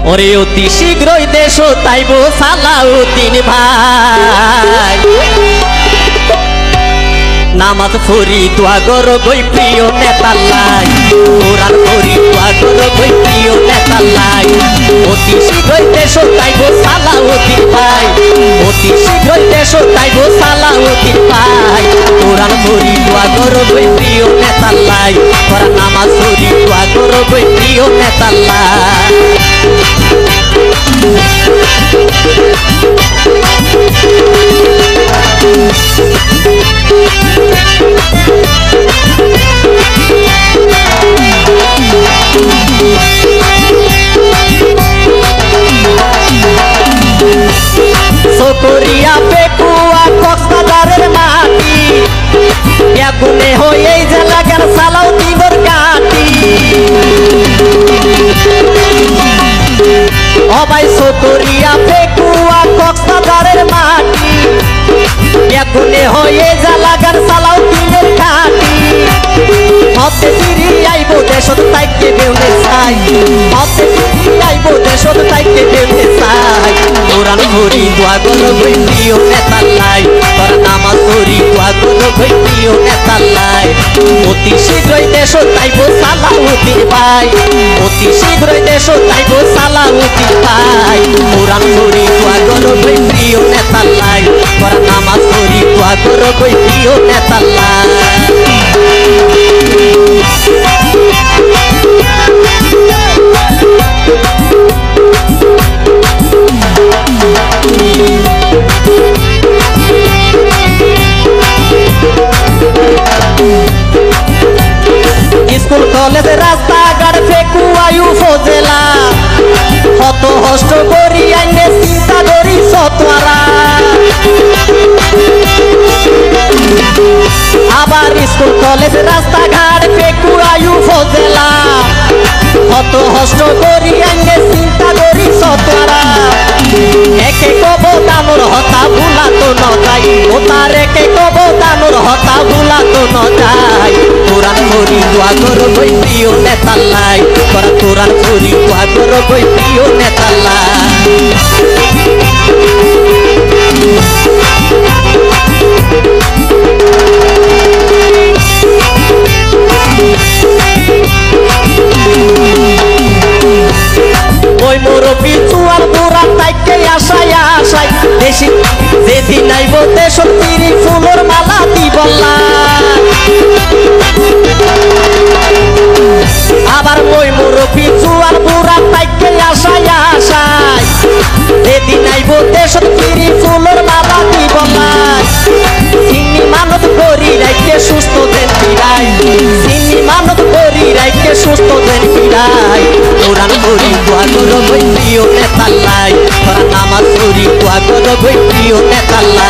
ওরে অতি শীঘ্রই দেশ তাইব সালাউদ্দিন ভাই নামাজ পড়ি দোয়া কর গই প্রিয় নেতাল্লাই কোরআন পড়ি দোয়া কর গই প্রিয় নেতাল্লাই অতি শীঘ্রই দেশ তাইব সালাউদ্দিন ভাই অতি শীঘ্রই দেশ তাইব সালাউদ্দিন ভাই কোরআন পড়ি দোয়া কর গই প্রিয় নেতাল্লাই কোরআন নামাজ পড়ি দোয়া কর গই প্রিয় নেতাল্লাই সকরিয়া পেকুয়া কক্সবাজারের মাটি বেগুনে হয়ে যে লাগার সালাউদ্দিনের কাটি অবাই সকরিয়া পেকুয়া কক্সবাজারের মাটি বেগুনে হয়ে যে লাগার সালাউদ্দিনের কাটি হতে ফিরি আইব দেশত তাইকে বেউনে চাই হতে ফিরি আইব দেশত তাইকে বেউনে চাই কোরআন পড়ি দোয়া কর গই প্রিয় নেতাল্লাই তোর নামাজ পড়ি দোয়া কর গই প্রিয় নেতাল্লাই অতি শীঘ্রই দেশ তাইব সালাউদ্দিন ভাই অতি শীঘ্রই দেশ তাইব সালাউদ্দিন ভাই কোরআন পড়ি দোয়া কর গই প্রিয় নেতাল্লাই তোর নামাজ পড়ি দোয়া কর গই প্রিয় নেতাল্লাই স্কুল কলেজ রাস্তাঘাট ফেকুয়া উপজেলা কত কষ্ট করি আইনে চিন্তা করি সতরা আবার স্কুল কলেজ রাস্তাঘাট ফেকুয়া উপজেলা কত কষ্ট করি আইনে চিন্তা করি সতরা একে কব দানোর হতা ভুলাতো ন যাই ও তার একে কব দানোর হতা ভুলাতো ন যাই কোরআন পড়ি দোয়া কর গই প্রিয় নেতাল্লাই তোরা কোরআন পড়ি দোয়া কর গই প্রিয় নেতাল্লাই ওই মুরব্বি চুয়ার বুড়া তাইকে আশায় আশায় দেশি যেদিন আইব দেশত তিরি ফুলের মালা দিবল্লা আবার ওই মুরব্বি চুয়ার বুড়া তাইকে আশায় আশায় যেদিন আইব দেশত তিরি ফুলের মালা দিবল্লা চিনি মানত করি রাইকে সুস্থ দেন ফিরাই চিনি মানত করি রাইকে সুস্থ দেন ফিরাই কোরআন পড়ি দোয়া কর গই প্রিয় নেতাল্লাই তোরা নামাজ পড়ি দোয়া কর গই প্রিয় নেতাল্লাই